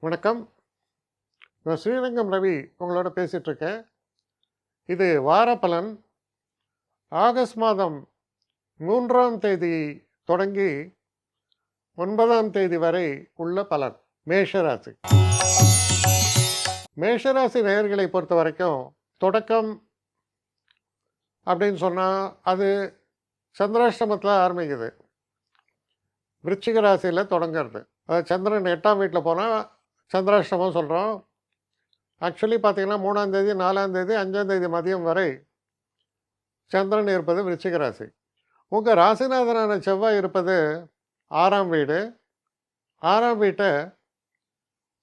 வணக்கம். நான் ஸ்ரீரங்கம் ரவி உங்களோட பேசிகிட்ருக்கேன். இது வார பலன். ஆகஸ்ட் மாதம் 3ஆம் தேதி தொடங்கி 9ஆம் தேதி வரை உள்ள பலன். மேஷராசி. மேஷராசி நேயர்களை பொறுத்த வரைக்கும் தொடக்கம் அப்படின்னு சொன்னால் அது சந்திராஷ்டமத்தில் ஆரம்பிக்குது. விருச்சிக ராசியில் தொடங்கிறது. அது சந்திரன் 8ஆம் வீட்டில் போனால் சந்திராஷ்டமம் சொல்கிறோம். ஆக்சுவலி பார்த்திங்கன்னா 3ஆம் தேதி 4ஆம் தேதி 5ஆம் தேதி மதியம் வரை சந்திரன் இருப்பது விருச்சிக ராசி. உங்கள் ராசிநாதனான செவ்வாய் இருப்பது 6ஆம் வீடு. 6ஆம் வீட்டை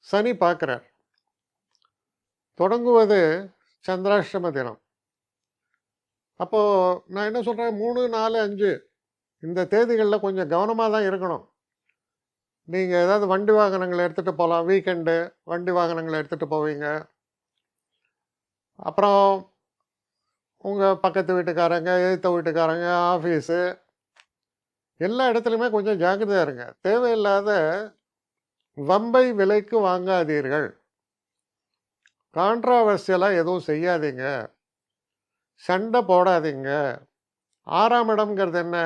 சனி பார்க்குறார். தொடங்குவது சந்திராஷ்டம தினம். அப்போது நான் என்ன சொல்கிறேன், 3, 4, 5 இந்த தேதிகளில் கொஞ்சம் கவனமாக தான் இருக்கணும். நீங்கள் ஏதாவது வண்டி வாகனங்களை எடுத்துகிட்டு போகலாம். வீக்கெண்டு வண்டி வாகனங்களை எடுத்துகிட்டு போவீங்க. அப்புறம் உங்கள் பக்கத்து வீட்டுக்காரங்க, எதிர்த்த வீட்டுக்காரங்க, ஆஃபீஸு எல்லா இடத்துலையுமே கொஞ்சம் ஜாக்கிரதையாக இருங்க. தேவையில்லாத வம்பை விலைக்கு வாங்காதீர்கள். கான்ட்ராவர்சியலாக எதுவும் செய்யாதீங்க. சண்டை போடாதீங்க. 6ஆம் இடம்ங்கிறது என்ன?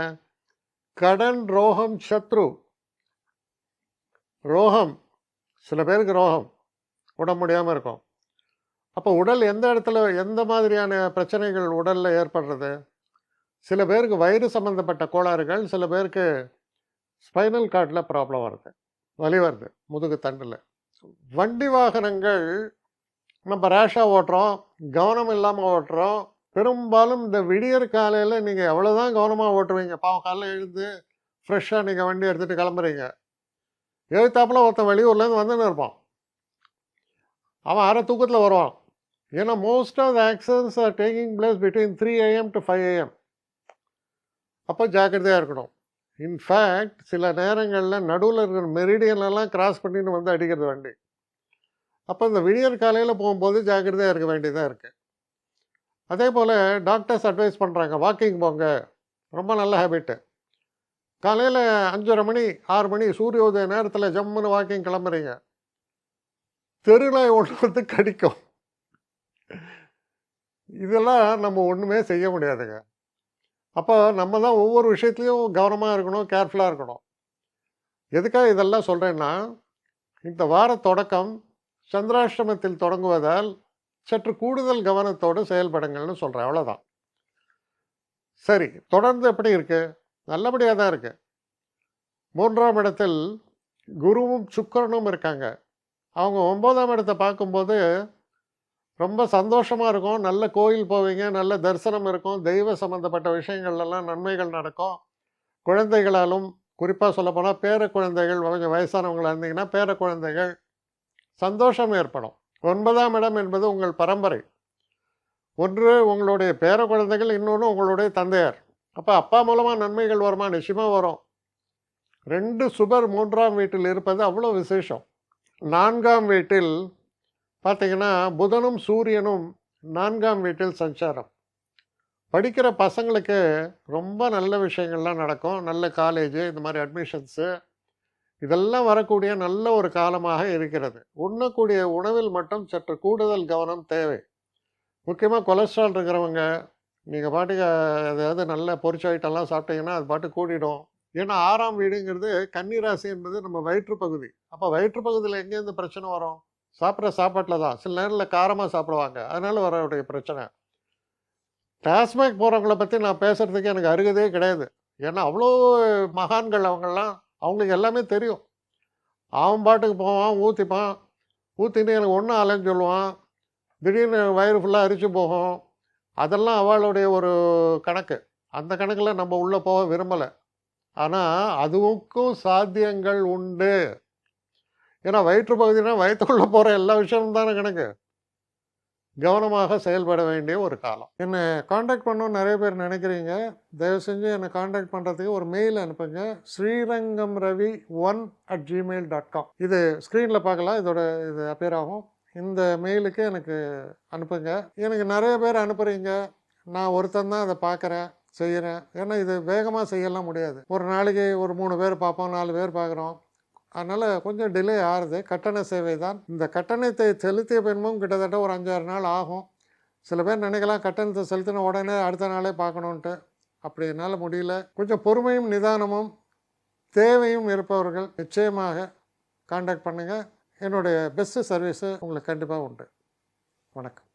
கடன், ரோகம், சத்ரு. ரோகம், சில பேருக்கு ரோகம் உடம்பு முடியாமல் இருக்கும். அப்போ உடல் எந்த இடத்துல எந்த மாதிரியான பிரச்சனைகள் உடலில் ஏற்படுறது? சில பேருக்கு வயிறு சம்மந்தப்பட்ட கோளாறுகள், சில பேருக்கு ஸ்பைனல் கார்டில் ப்ராப்ளம் வருது, வலி வருது முதுகு தண்டில். வண்டி வாகனங்கள் நம்ம ரேஷாக ஓட்டுறோம், கவனம் இல்லாமல் ஓட்டுறோம். பெரும்பாலும் இந்த விடியற் காலையில் நீங்கள் எவ்வளோதான் கவனமாக ஓட்டுவீங்க? பாவம், காலையில் எழுந்து ஃப்ரெஷ்ஷாக நீங்கள் வண்டி எடுத்துகிட்டு கிளம்புறீங்க. எழுத்தாப்பில் ஒருத்தன் வெளியூர்லேருந்து வந்துன்னு இருப்பான். அவன் அரை தூக்கத்தில் வருவான். ஏன்னா most of the accidents are taking place between 3 AM to 5 AM. அப்போ ஜாக்கிரதையாக இருக்கணும். இன்ஃபேக்ட் சில நேரங்களில் நடுவில் இருக்கிற மெரிடியன்லாம் கிராஸ் பண்ணின்னு வந்து அடிக்கிறது வண்டி. அப்போ இந்த விடியற் காலையில் போகும்போது ஜாக்கிரதையாக இருக்க வேண்டியதாக இருக்குது. அதே போல் டாக்டர்ஸ் அட்வைஸ் பண்ணுறாங்க, வாக்கிங் போங்க. ரொம்ப நல்ல ஹேபிட்டு. காலையில் 5:30 மணி 6 மணி சூரியோதய நேரத்தில் ஜம்முன்னு வாக்கிங் கிளம்புறீங்க. தெருநாய் ஒன்று வந்து கடிக்கும். இதெல்லாம் நம்ம ஒன்றுமே செய்ய முடியாதுங்க. அப்போ நம்ம தான் ஒவ்வொரு விஷயத்துலையும் கவனமாக இருக்கணும், கேர்ஃபுல்லாக இருக்கணும். எதுக்காக இதெல்லாம் சொல்கிறேன்னா, இந்த வார தொடக்கம் சந்திராஷ்டமத்தில் தொடங்குவதால் சற்று கூடுதல் கவனத்தோடு செயல்படுங்கள்னு சொல்கிறேன். அவ்வளோதான். சரி, தொடர்ந்து எப்படி இருக்குது? நல்லபடியாக தான் இருக்குது. 3ஆம் இடத்தில் குருவும் சுக்கிரனும் இருக்காங்க. அவங்க 9ஆம் இடத்தை பார்க்கும்போது ரொம்ப சந்தோஷமாக இருக்கும். நல்ல கோயில் போவீங்க, நல்ல தரிசனம் இருக்கும், தெய்வ சம்மந்தப்பட்ட விஷயங்கள்லாம் நன்மைகள் நடக்கும். குழந்தைகளாலும், குறிப்பாக சொல்லப்போனால் பேர குழந்தைகள், கொஞ்சம் வயசானவங்களாக இருந்தீங்கன்னா பேர குழந்தைகள், சந்தோஷம் ஏற்படும். 9ஆம் இடம் என்பது உங்கள் பரம்பரை. ஒன்று உங்களுடைய பேர குழந்தைகள், இன்னொன்று உங்களுடைய தந்தையார். அப்போ அப்பா மூலமாக நன்மைகள் வருமா? நிச்சயமாக வரும். 2 சுபர் 3ஆம் வீட்டில் இருப்பது அவ்வளோ விசேஷம். 4ஆம் வீட்டில் பார்த்திங்கன்னா புதனும் சூரியனும் 4ஆம் வீட்டில் சஞ்சாரம். படிக்கிற பசங்களுக்கு ரொம்ப நல்ல விஷயங்கள்லாம் நடக்கும். நல்ல காலேஜு, இந்த மாதிரி அட்மிஷன்ஸு இதெல்லாம் வரக்கூடிய நல்ல ஒரு காலமாக இருக்கிறது. உண்ணக்கூடிய உணவில் மட்டும் சற்று கூடுதல் கவனம் தேவை. முக்கியமாக கொலஸ்ட்ரால் இருக்கிறவங்க, நீங்கள் பாட்டுக்கு அதாவது நல்ல பொரிச்ச ஐட்டம்லாம் சாப்பிட்டீங்கன்னா அது பாட்டு கூடிடும். ஏன்னா 6ஆம் வீடுங்கிறது கன்னி ராசி என்பது நம்ம வயிற்றுப்பகுதி. அப்போ வயிற்றுப்பகுதியில் எங்கேருந்து பிரச்சனை வரும்? சாப்பிட்ற சாப்பாட்டில் தான். சில நேரத்தில் காரமாக சாப்பிடுவாங்க, அதனால் வரக்கூடிய பிரச்சனை. டாஸ்மாக் போகிறவங்கள பற்றி நான் பேசுகிறதுக்கு எனக்கு அருகதே கிடையாது. ஏன்னா அவ்வளோ மகான்கள் அவங்கெல்லாம், அவங்களுக்கு எல்லாமே தெரியும். அவன் பாட்டுக்கு போவான், ஊற்றிப்பான், ஊற்றின்னு எனக்கு ஒன்றும் ஆலைன்னு சொல்லுவான். திடீர்னு வயிறு ஃபுல்லாக அரிச்சு போகும். அதெல்லாம் அவளுடைய ஒரு கணக்கு. அந்த கணக்கில் நம்ம உள்ளே போக விரும்பலை. ஆனால் அதுவுக்கும் சாத்தியங்கள் உண்டு. ஏன்னா வயிற்றுப்பகுதினா வயிற்றுக்குள்ளே போகிற எல்லா விஷயமும் தானே கணக்கு. கவனமாக செயல்பட வேண்டிய ஒரு காலம். என்னை காண்டாக்ட் பண்ணணும்னு நிறைய பேர் நினைக்கிறீங்க. தயவு செஞ்சு என்னை காண்டாக்ட் பண்ணுறதுக்கு ஒரு மெயில் அனுப்புங்க. srirangamravi1@gmail.com. இது ஸ்க்ரீனில் பார்க்கலாம், இது அப்பியர் ஆகும். இந்த மெயிலுக்கு எனக்கு அனுப்புங்க. எனக்கு நிறைய பேர் அனுப்புகிறீங்க. நான் ஒருத்தன் தான் அதை பார்க்குறேன், செய்கிறேன். ஏன்னா இது வேகமாக செய்யலாம் முடியாது. ஒரு நாளைக்கு ஒரு 3 பேர் பார்ப்போம், 4 பேர் பார்க்குறோம். அதனால் கொஞ்சம் டிலே ஆகுது. கட்டண சேவை தான். இந்த கட்டணத்தை செலுத்திய பின்பும் கிட்டத்தட்ட ஒரு 5, 6 நாள் ஆகும். சில பேர் நினைக்கலாம் கட்டணத்தை செலுத்தின உடனே அடுத்த நாளே பார்க்கணுன்ட்டு. அப்படி என்னால் முடியல. கொஞ்சம் பொறுமையும் நிதானமும் தேவையும் இருப்பவர்கள் நிச்சயமாக கான்டாக்ட் பண்ணுங்கள். என்னுடைய பெஸ்ட்டு சர்வீஸு உங்களுக்கு கண்டிப்பாக உண்டு. வணக்கம்.